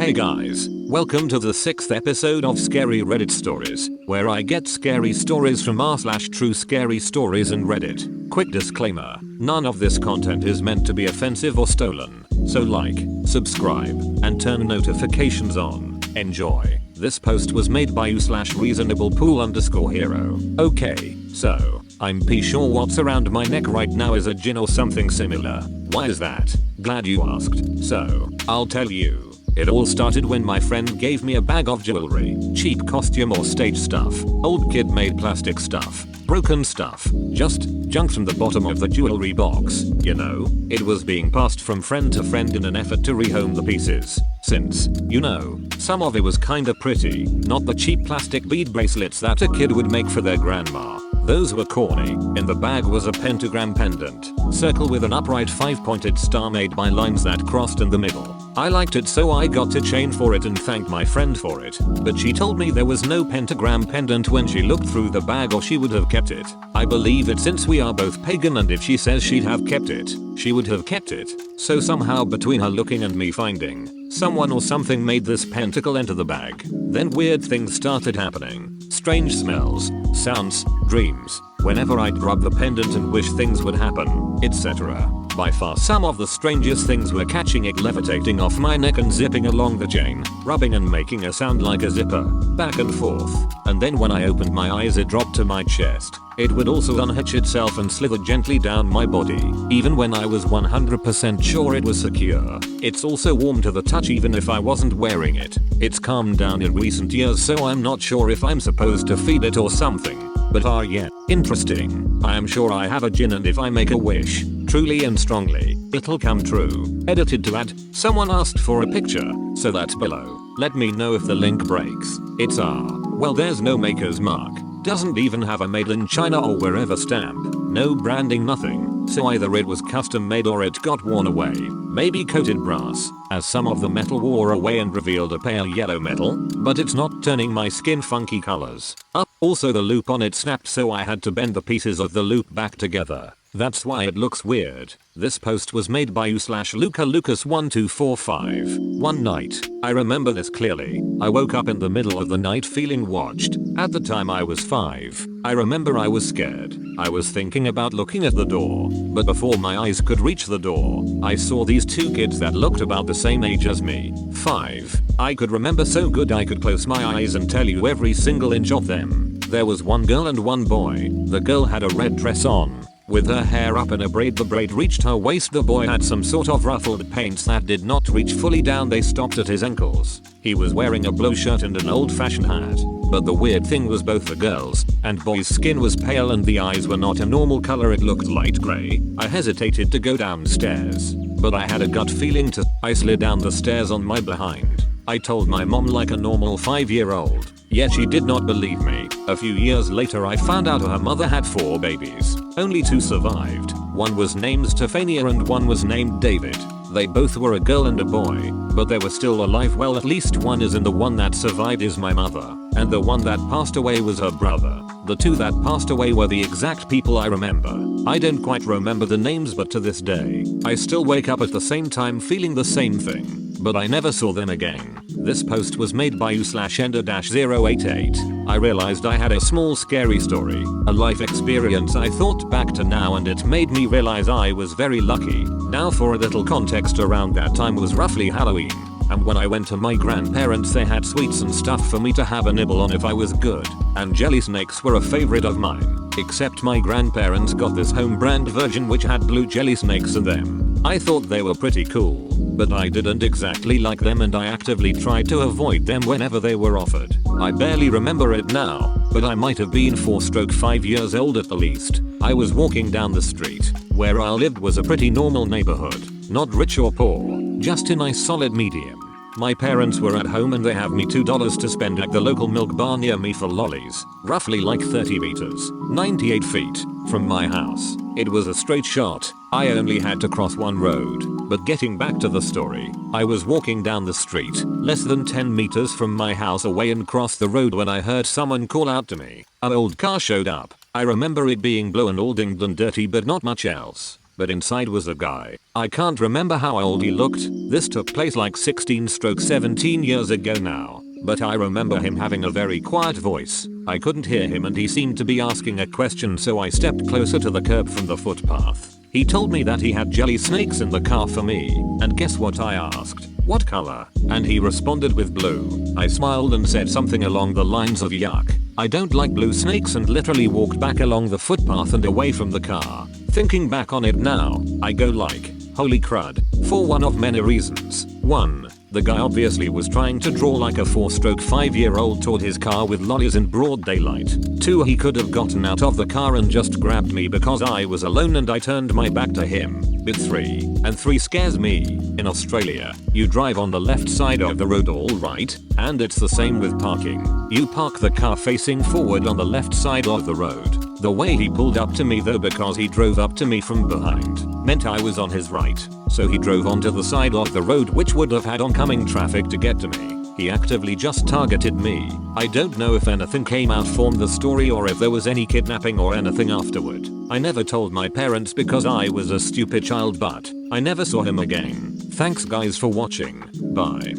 Hey guys, welcome to the 6th episode of Scary Reddit Stories, where I get scary stories from r/true scary stories and Reddit. Quick disclaimer, none of this content is meant to be offensive or stolen, so like, subscribe, and turn notifications on. Enjoy. This post was made by u/reasonablepool_hero. Okay, so, I'm pretty sure what's around my neck right now is a gin or something similar. Why is that? Glad you asked. So, I'll tell you. It all started when my friend gave me a bag of jewelry, cheap costume or stage stuff, old kid made plastic stuff, broken stuff, just junk from the bottom of the jewelry box, you know. It was being passed from friend to friend in an effort to rehome the pieces. Since, you know, some of it was kinda pretty, not the cheap plastic bead bracelets that a kid would make for their grandma. Those were corny. In the bag was a pentagram pendant, circle with an upright 5-pointed star made by lines that crossed in the middle. I liked it, so I got a chain for it and thanked my friend for it, but she told me there was no pentagram pendant when she looked through the bag, or she would have kept it. I believe it since we are both pagan, and if she says she'd have kept it, she would have kept it. So somehow between her looking and me finding, someone or something made this pentacle enter the bag. Then weird things started happening. Strange smells, sounds, dreams, whenever I'd rub the pendant and wish things would happen, etc. By far some of the strangest things were catching it levitating off my neck and zipping along the chain, rubbing and making a sound like a zipper, back and forth. And then when I opened my eyes it dropped to my chest. It would also unhitch itself and slither gently down my body, even when I was 100% sure it was secure. It's also warm to the touch even if I wasn't wearing it. It's calmed down in recent years, so I'm not sure if I'm supposed to feed it or something. But yeah, interesting. I am sure I have a gin, and if I make a wish, truly and strongly, it'll come true. Edited to add, someone asked for a picture, so that's below. Let me know if the link breaks. It's well, there's no maker's mark. Doesn't even have a made in China or wherever stamp. No branding, nothing. So either it was custom made or it got worn away. Maybe coated brass, as some of the metal wore away and revealed a pale yellow metal, but it's not turning my skin funky colors. Also the loop on it snapped, so I had to bend the pieces of the loop back together. That's why it looks weird. This post was made by u/LucaLucas1245. One night, I remember this clearly, I woke up in the middle of the night feeling watched. At the time I was 5. I remember I was scared. I was thinking about looking at the door, but before my eyes could reach the door, I saw these two kids that looked about the same age as me. 5. I could remember so good I could close my eyes and tell you every single inch of them. There was one girl and one boy. The girl had a red dress on, with her hair up in a braid. The braid reached her waist. The boy had some sort of ruffled paints that did not reach fully down. They stopped at his ankles. He was wearing a blue shirt and an old-fashioned hat. But the weird thing was both the girl's and boy's skin was pale and the eyes were not a normal color. It looked light gray. I hesitated to go downstairs, but I had a gut feeling to. I slid down the stairs on my behind. I told my mom like a normal 5-year-old. Yet she did not believe me. A few years later I found out her mother had 4 babies. Only 2 survived. One was named Stephania and one was named David. They both were a girl and a boy, but they were still alive. Well, at least one is, and the one that survived is my mother, and the one that passed away was her brother. The 2 that passed away were the exact people I remember. I don't quite remember the names, but to this day, I still wake up at the same time feeling the same thing. But I never saw them again. This post was made by u/ender-088. I realized I had a small scary story, a life experience I thought back to now, and it made me realize I was very lucky. Now for a little context, around that time was roughly Halloween, and when I went to my grandparents they had sweets and stuff for me to have a nibble on if I was good, and jelly snakes were a favorite of mine. Except my grandparents got this home brand version which had blue jelly snakes in them. I thought they were pretty cool, but I didn't exactly like them and I actively tried to avoid them whenever they were offered. I barely remember it now, but I might have been 4-5 years old at the least. I was walking down the street. Where I lived was a pretty normal neighborhood, not rich or poor, just a nice solid medium. My parents were at home and they have me $2 to spend at the local milk bar near me for lollies, roughly like 30 meters, 98 feet, from my house. It was a straight shot. I only had to cross one road. But getting back to the story, I was walking down the street, less than 10 meters from my house away, and crossed the road when I heard someone call out to me. An old car showed up. I remember it being blue and all dinged and dirty, but not much else. but inside was a guy. I can't remember how old he looked. This took place like 16-17 years ago now, but I remember him having a very quiet voice. I couldn't hear him and he seemed to be asking a question, so I stepped closer to the curb from the footpath. He told me that he had jelly snakes in the car for me, and guess what I asked? What color? And he responded with blue. I smiled and said something along the lines of yuck. I don't like blue snakes, and literally walked back along the footpath and away from the car. Thinking back on it now, I go like, holy crud, for one of many reasons. 1. The guy obviously was trying to draw like a 4-stroke 5-year-old toward his car with lollies in broad daylight. 2. He could have gotten out of the car and just grabbed me because I was alone and I turned my back to him. Bit 3. And 3 scares me. In Australia, you drive on the left side of the road, alright? And it's the same with parking. You park the car facing forward on the left side of the road. The way he pulled up to me though, because he drove up to me from behind, meant I was on his right, so he drove onto the side of the road which would have had oncoming traffic to get to me. He actively just targeted me. I don't know if anything came out from the story or if there was any kidnapping or anything afterward. I never told my parents because I was a stupid child, but I never saw him again. Thanks guys for watching. Bye.